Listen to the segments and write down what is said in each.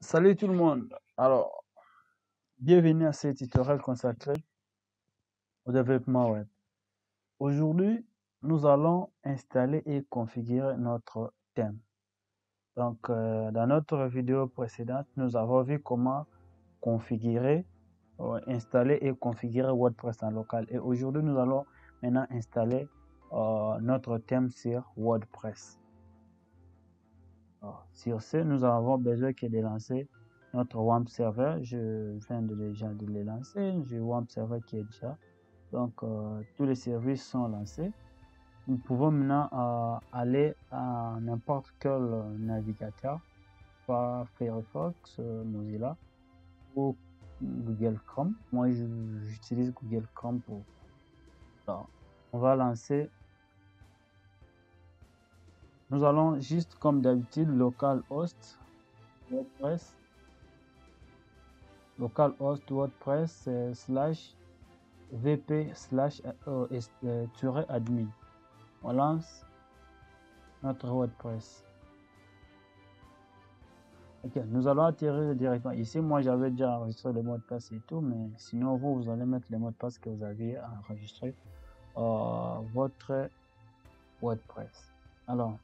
Salut tout le monde. Alors, bienvenue à ce tutoriel consacré au développement web. Aujourd'hui, nous allons installer et configurer notre thème. Donc, dans notre vidéo précédente, nous avons vu comment configurer, installer et configurer WordPress en local. Et aujourd'hui, nous allons maintenant installer notre thème sur WordPress. Alors, sur ce, nous avons besoin de lancer notre WAMP server. Je viens déjà de le lancer. J'ai WAMP server qui est déjà. Donc, tous les services sont lancés. Nous pouvons maintenant aller à n'importe quel navigateur, soit Firefox, Mozilla ou Google Chrome. Moi, j'utilise Google Chrome pour. Alors, on va lancer. Nous allons juste comme d'habitude localhost WordPress. Localhost WordPress /vp/admin. On lance notre WordPress. Ok, nous allons atterrir directement ici. Moi, j'avais déjà enregistré le mot de passe et tout, mais sinon, vous allez mettre le mot de passe que vous aviez enregistré votre WordPress. Alors,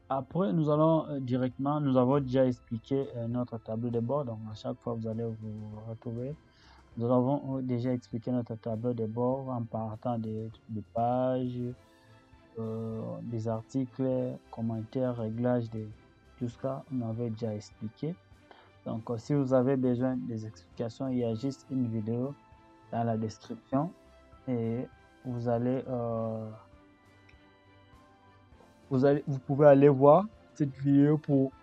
après, nous allons directement, nous avons déjà expliqué notre tableau de bord. Donc, à chaque fois, vous allez vous retrouver. Nous avons déjà expliqué notre tableau de bord en partant des pages, des articles, commentaires, réglages, tout ça, on avait déjà expliqué. Donc, si vous avez besoin des explications, il y a juste une vidéo dans la description et vous allez, vous pouvez aller voir cette vidéo pour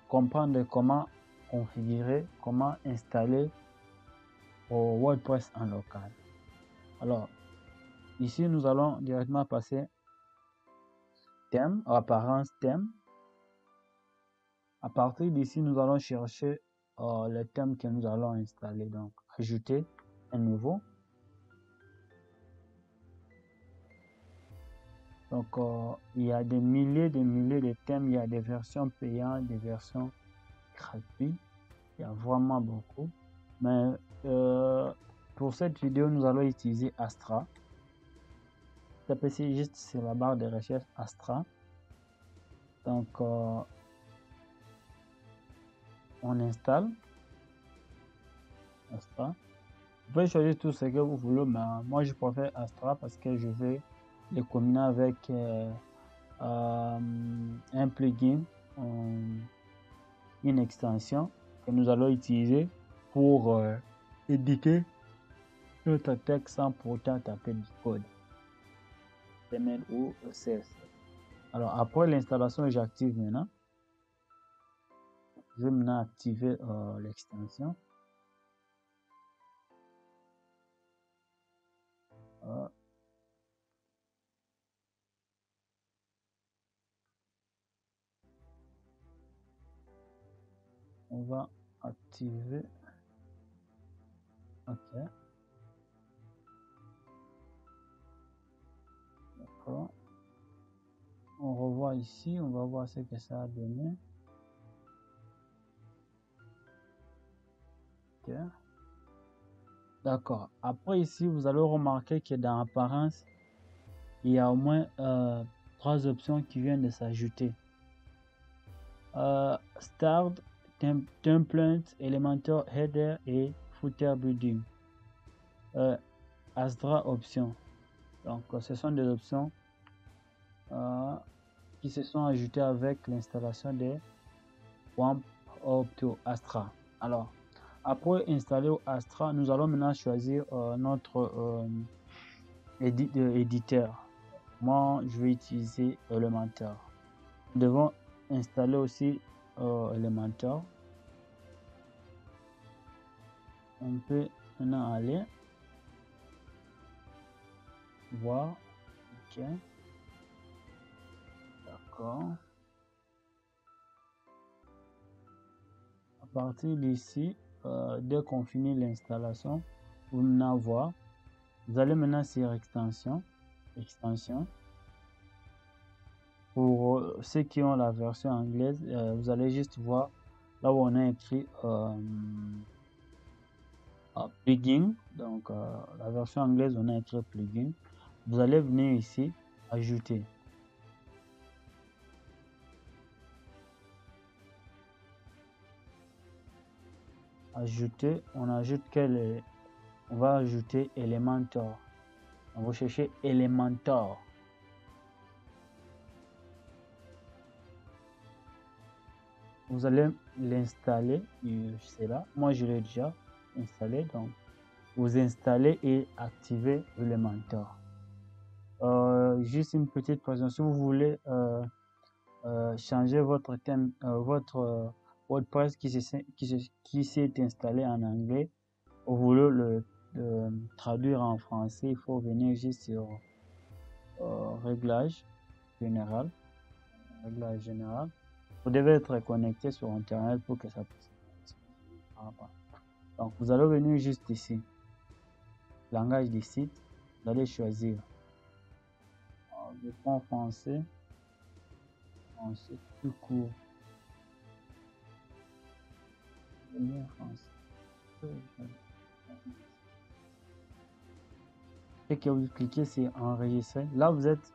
comprendre comment configurer, comment installer WordPress en local. Alors, ici, nous allons directement passer thème, apparence thème. À partir d'ici, nous allons chercher le thème que nous allons installer. Donc, ajouter un nouveau. Donc, il y a des milliers de thèmes. Il y a des versions payantes, des versions gratuites. Il y a vraiment beaucoup. Mais pour cette vidéo, nous allons utiliser Astra. Tapez juste sur la barre de recherche Astra. Donc, on installe Astra. Vous pouvez choisir tout ce que vous voulez, mais moi je préfère Astra parce que je vais les combiner avec un plugin, une extension que nous allons utiliser pour éditer notre texte sans pourtant taper du code HTML ou CSS. Alors après l'installation, j'active maintenant. Je vais maintenant activer l'extension. On va activer. Ok. D'accord. On revoit ici, on va voir ce que ça a donné. Ok. D'accord. Après ici, vous allez remarquer que dans apparence, il y a au moins 3 options qui viennent de s'ajouter. Start, Template, Elementor, Header et Footer Building. Astra option. Donc, ce sont des options qui se sont ajoutées avec l'installation de WAMP Opto Astra. Alors, après installer Astra, nous allons maintenant choisir notre éditeur. Moi, je vais utiliser Elementor. Nous devons installer aussi Elementor. On peut maintenant aller voir. Ok. D'accord. À partir d'ici, dès qu'on finit l'installation, vous maintenant voir. Vous allez maintenant sur extension. Pour ceux qui ont la version anglaise, vous allez juste voir là où on a écrit plugin. Donc la version anglaise, on a écrit plugin. Vous allez venir ici, ajouter. Ajouter, on ajoute on va ajouter Elementor. On va chercher Elementor. Vous allez l'installer, c'est là. Moi, je l'ai déjà installé. Donc, vous installez et activez Elementor. Juste une petite précision. Si vous voulez changer votre thème, votre WordPress qui s'est installé en anglais, vous voulez le traduire en français, il faut venir juste sur réglage général. Réglage général. Vous devez être connecté sur Internet pour que ça puisse. Donc, vous allez venir juste ici. Langage du site. Vous allez choisir. Je prends français. Français tout court. Français. Dès que vous cliquez sur enregistrer, là vous êtes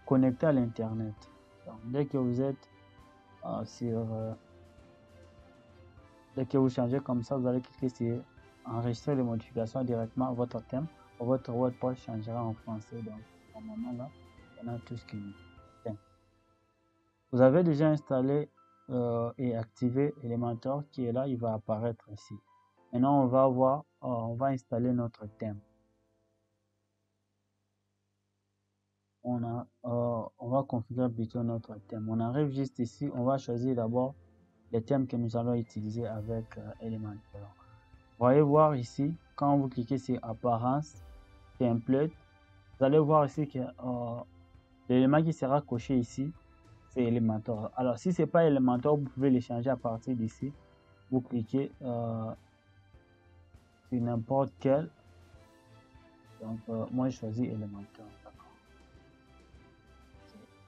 connecté à l'internet. Dès que vous êtes dès que vous changez comme ça, vous allez cliquer sur enregistrer les modifications directement à votre thème. Votre WordPress changera en français. Donc normalement là, on a tout ce qu'il faut. Vous avez déjà installé et activé Elementor qui est là, il va apparaître ici. Maintenant on va installer notre thème. On va configurer plutôt notre thème. On arrive juste ici, on va choisir d'abord les thèmes que nous allons utiliser avec Elementor. Vous allez voir ici, quand vous cliquez sur apparence, template, vous allez voir ici que l'élément qui sera coché ici, c'est Elementor. Alors si c'est pas Elementor, vous pouvez le changer à partir d'ici. Vous cliquez sur n'importe quel. Donc moi je choisis Elementor.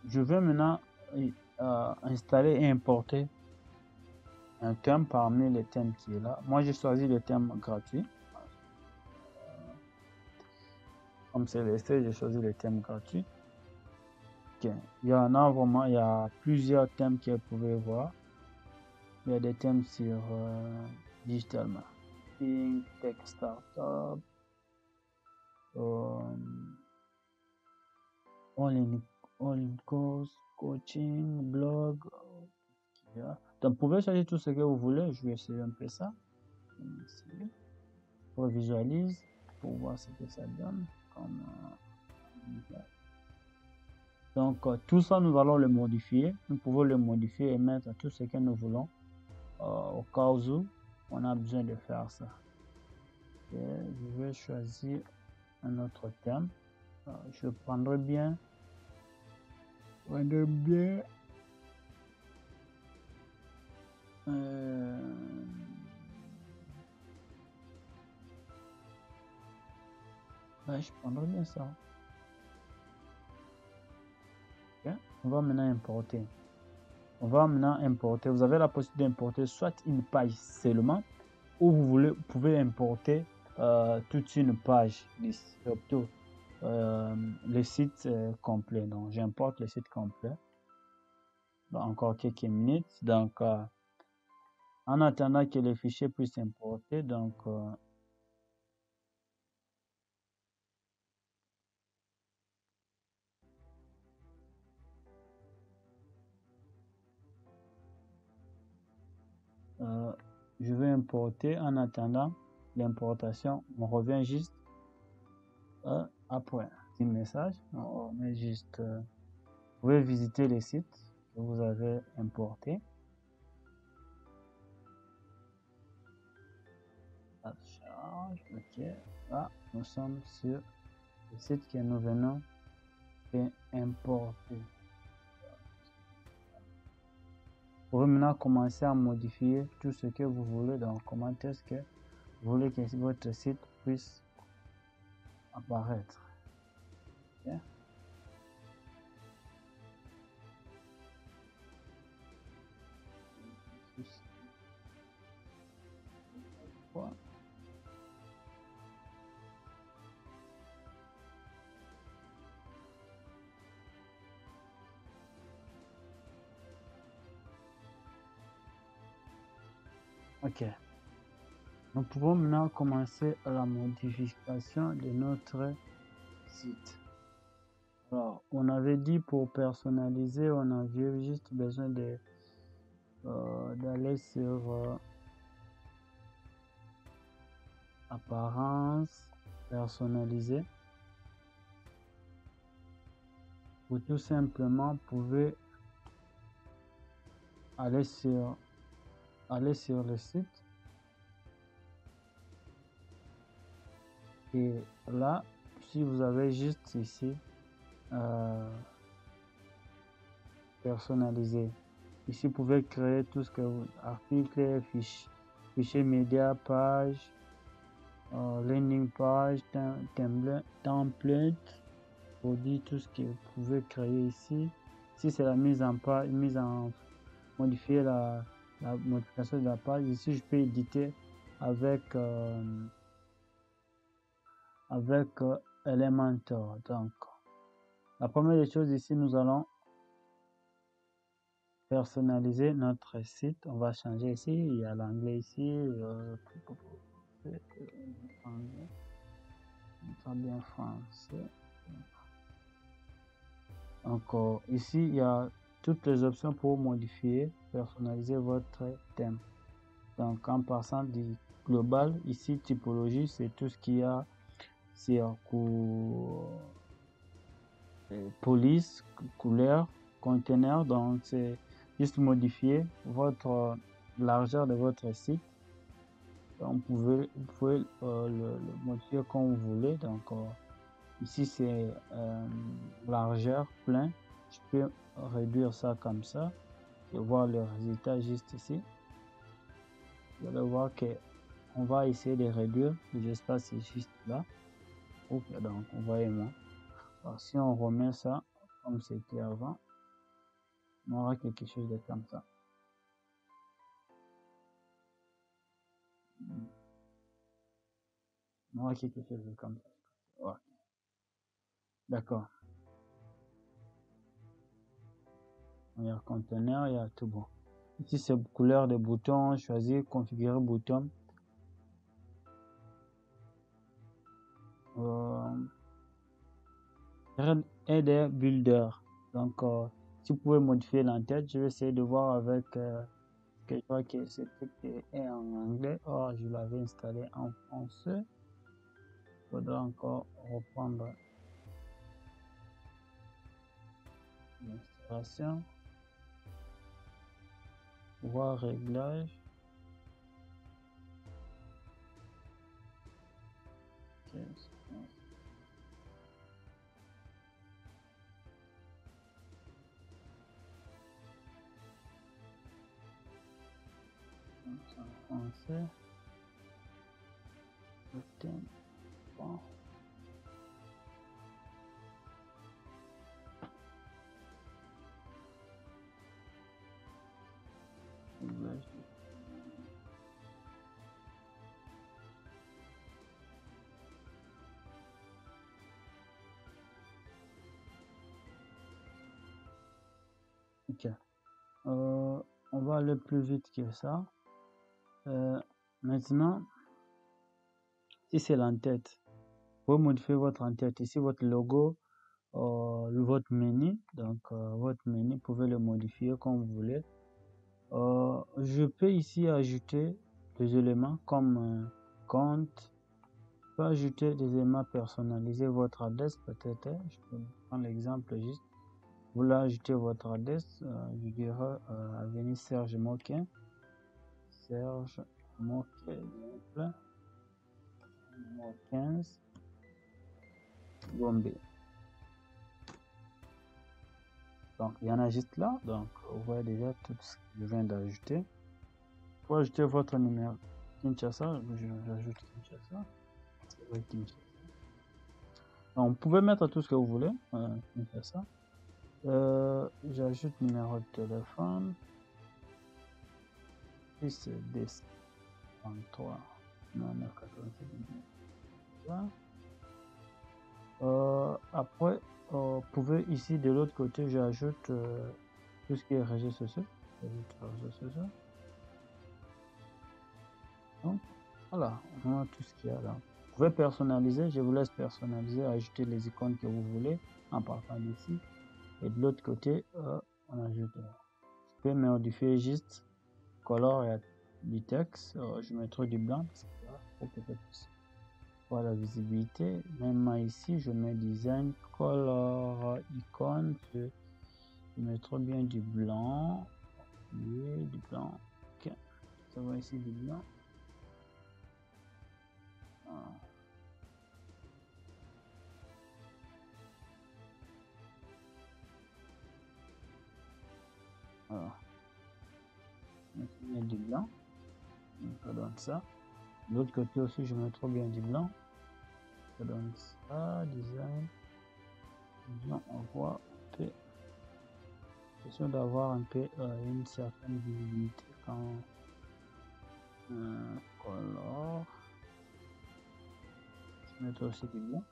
Je vais maintenant installer et importer un thème parmi les thèmes qui est là. Moi j'ai choisi le thème gratuit. Comme c'est resté, j'ai choisi le thème gratuit. Okay. Il y en a vraiment, il y a plusieurs thèmes que vous pouvez voir. Il y a des thèmes sur digital marketing, tech startup, all-in course, coaching, blog. Donc, vous pouvez choisir tout ce que vous voulez. Je vais essayer un peu ça. Pour visualiser, pour voir ce que ça donne. Donc, tout ça, nous allons le modifier. Nous pouvons le modifier et mettre tout ce que nous voulons au cas où on a besoin de faire ça. Et je vais choisir un autre thème. Je prendrai bien. Je prendrai bien ça. Okay. On va maintenant importer. Vous avez la possibilité d'importer soit une page seulement, ou vous pouvez importer toute une page, surtout le site complet. Donc j'importe le site complet. Dans encore quelques minutes. Donc en attendant que les fichiers puissent importer, donc je vais importer. En attendant l'importation, on revient juste après un message. On met juste vous pouvez visiter les sites que vous avez importés. Ça charge. Ok. Là, nous sommes sur le site que nous venons d'importer. Vous pouvez maintenant commencer à modifier tout ce que vous voulez. Donc, comment est-ce que vous voulez que votre site puisse apparaître. Okay. Ouais. Ok. Nous pouvons maintenant commencer la modification de notre site. Alors, on avait dit pour personnaliser, on avait juste besoin d'aller sur apparence, personnaliser. Ou tout simplement, pouvez aller sur le site. Et là, si vous avez juste ici, personnaliser. Ici, vous pouvez créer tout ce que vous, articles, fichiers médias, page, landing page, template, produit, tout ce que vous pouvez créer ici. Si c'est la modifier la modification de la page, ici je peux éditer avec Elementor. Donc, la première des choses ici, nous allons personnaliser notre site. On va changer ici, il y a l'anglais ici, bien français. Donc ici il y a toutes les options pour modifier, personnaliser votre thème. Donc en passant du global, ici typologie, c'est tout ce qu'il y a sur police, couleur, conteneur. Donc c'est juste modifier votre largeur de votre site. Donc, vous pouvez le modifier comme vous voulez. Donc ici c'est largeur plein. Je peux réduire ça comme ça et voir le résultat juste ici. Vous allez voir que on va essayer de réduire l'espace juste là. Ok, donc vous voyez moi. Alors, si on remet ça comme c'était avant, on aura quelque chose de comme ça. On aura quelque chose de comme ça. Ouais. D'accord. Il y a conteneur, il y a tout bon. Ici c'est couleur de bouton, choisir, configurer bouton. Header builder. Donc si vous pouvez modifier l'entête, je vais essayer de voir avec que je crois que c'était en anglais. Or je l'avais installé en français. Il faudra encore reprendre l'installation. Voir réglage. Okay. En français. Bon. Ok. On va aller plus vite que ça. Maintenant, si c'est l'entête, vous modifiez votre entête. Ici, votre logo, votre menu. Donc, votre menu, vous pouvez le modifier comme vous voulez. Je peux ici ajouter des éléments comme compte. Je peux ajouter des éléments personnalisés, votre adresse peut-être. Je peux prendre l'exemple juste. Vous voulez ajouter votre adresse, je dirais avenue Serge Moquin. Serge Moquin, 15, Gombe. Donc il y en a juste là. Donc vous voyez déjà tout ce que je viens d'ajouter. Pour ajouter votre numéro Kinshasa, j'ajoute Kinshasa. Kinshasa. Donc, vous pouvez mettre tout ce que vous voulez. Kinshasa. J'ajoute numéro de téléphone. 6, 10, 33, 99, 87, 19. Après, vous pouvez ici de l'autre côté, j'ajoute tout ce qui est réseaux sociaux. Donc, voilà, on a tout ce qu'il y a là. Vous pouvez personnaliser, je vous laisse personnaliser, ajouter les icônes que vous voulez en partant d'ici. Et de l'autre côté, on ajoute. Je peux modifier juste color et du texte. Je mettrai du blanc parce que pour peut-être voir la visibilité. Même ici, je mets design, color, icône. Je mettrai bien du blanc. Oui, du blanc. Ok. Ça va ici du blanc. Voilà. Je mets du blanc. Ça donne ça. De l'autre côté aussi, je mettrai bien du blanc. Ça donne ça. Design. Blanc, on voit un peu. Question d'avoir un peu une certaine visibilité quand color. Je mets aussi du blanc.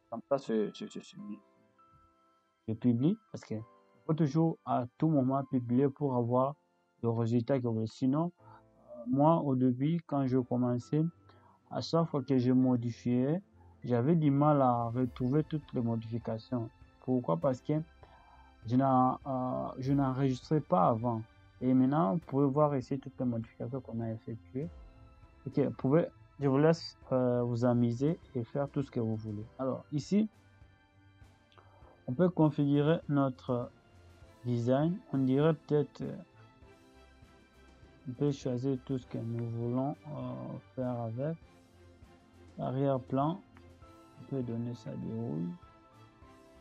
Comme ça, je publie parce que faut toujours à tout moment publier pour avoir le résultat que vous voulez. Sinon, moi au début, quand je commençais, à chaque fois que je modifiais, j'avais du mal à retrouver toutes les modifications. Pourquoi? Parce que je n'enregistrais pas avant. Et maintenant, vous pouvez voir ici toutes les modifications qu'on a effectuées. Ok, je vous laisse vous amuser et faire tout ce que vous voulez. Alors ici, on peut configurer notre design. On dirait peut-être, on peut choisir tout ce que nous voulons faire avec. Arrière-plan, on peut donner ça du rouge.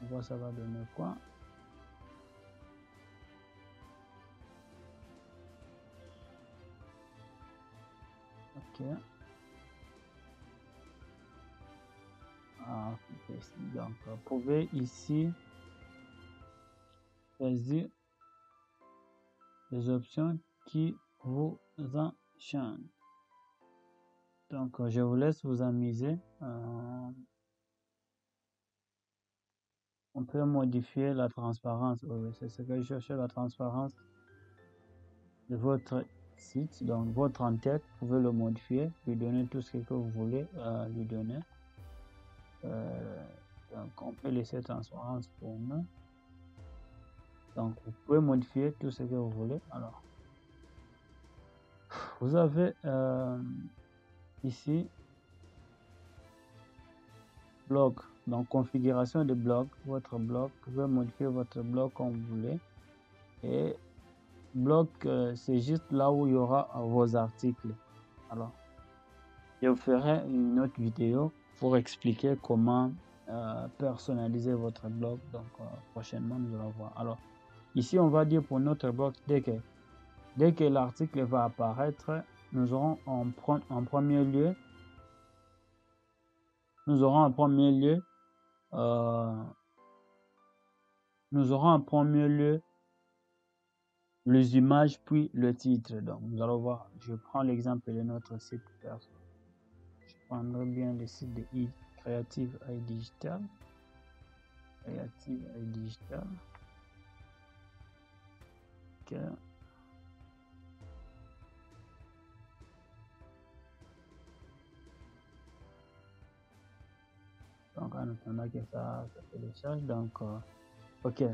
On voit ça va donner quoi. Ok. Ah, donc, vous pouvez ici choisir les options qui vous enchantent. Donc, je vous laisse vous amuser. On peut modifier la transparence. Oui, c'est ce que je cherchais, la transparence de votre site. Donc, votre en-tête, vous pouvez le modifier, lui donner tout ce que vous voulez lui donner. Donc, on peut laisser transparence pour nous. Donc, vous pouvez modifier tout ce que vous voulez. Alors, vous avez ici blog. Donc, configuration de blog. Votre blog, vous pouvez modifier votre blog comme vous voulez. Et blog, c'est juste là où il y aura vos articles. Alors, je vous ferai une autre vidéo pour expliquer comment personnaliser votre blog. Donc, prochainement, nous allons voir. Alors, ici, on va dire pour notre blog, dès que l'article va apparaître, nous aurons en premier lieu, les images puis le titre. Donc, nous allons voir. Je prends l'exemple de notre site perso. Je prendrai bien le site de Creative AI Digital. Creative AI Digital. Ok. Donc, en attendant que ça télécharge. Donc, ok.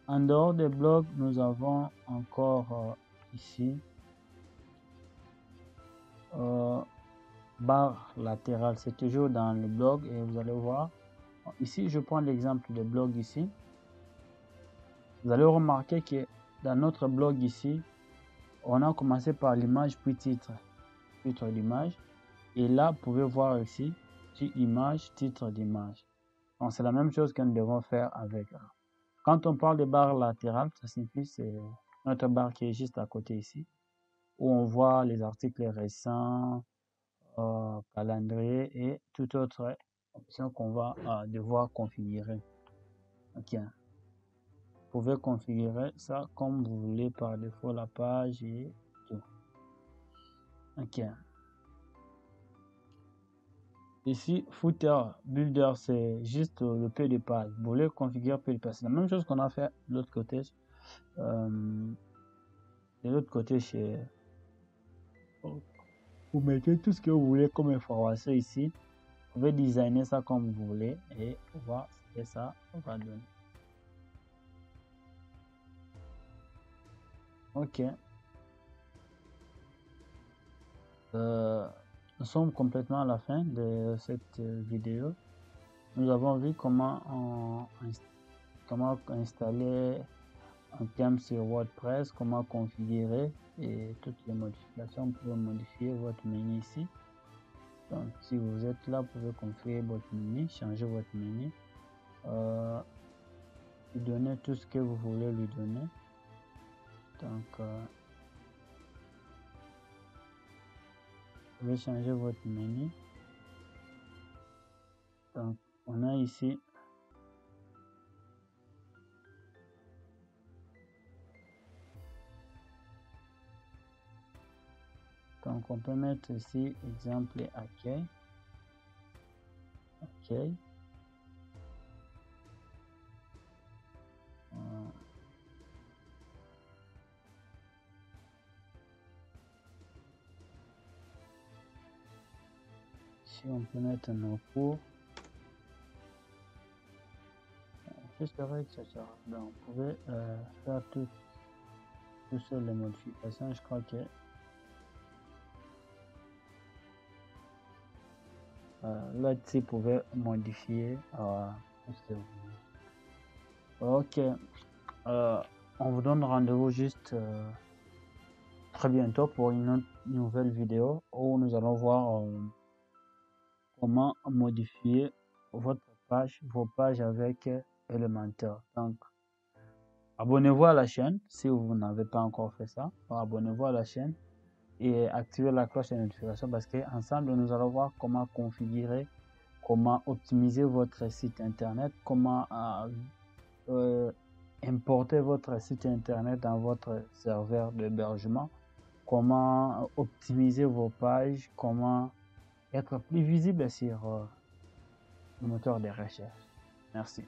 En dehors des blogs, nous avons encore ici barre latérale. C'est toujours dans le blog et vous allez voir. Ici, je prends l'exemple de blog ici. Vous allez remarquer que dans notre blog ici, on a commencé par l'image puis titre d'image. Et là, vous pouvez voir ici, image, titre d'image. Donc, c'est la même chose que nous devons faire avec. Quand on parle de barre latérale, ça signifie c'est notre barre qui est juste à côté ici, où on voit les articles récents, calendrier et toute autre option qu'on va devoir configurer. Ok. pouvez configurer ça comme vous voulez par défaut la page et tout. Ok. Ici, footer, builder, c'est juste le peu de page. Vous voulez configurer peu de page. C'est la même chose qu'on a fait de l'autre côté. De l'autre côté, chez vous mettez tout ce que vous voulez comme information ici. Vous pouvez designer ça comme vous voulez et voir ce que ça va donner. Ok. Nous sommes complètement à la fin de cette vidéo. Nous avons vu comment installer un thème sur WordPress, comment configurer et toutes les modifications. Vous pouvez modifier votre menu ici. Donc, si vous êtes là, vous pouvez configurer votre menu, changer votre menu, lui donner tout ce que vous voulez lui donner. Donc, vous pouvez changer votre menu. Donc, on a ici donc on peut mettre ici exemple et accueil. Accueil. Ici on peut mettre nos cours. Etc. Donc vous pouvez faire toutes les modifications. Je crois que là tu pouvez modifier tout ce que vous voulez. Ok, on vous donne rendez-vous juste très bientôt pour une autre nouvelle vidéo où nous allons voir comment modifier votre page, vos pages avec Elementor. Donc abonnez-vous à la chaîne si vous n'avez pas encore fait ça. Abonnez-vous à la chaîne et activez la cloche de notification parce qu'ensemble nous allons voir comment configurer, comment optimiser votre site internet, comment importer votre site internet dans votre serveur d'hébergement, comment optimiser vos pages, comment être plus visible sur le moteur de recherche. Merci.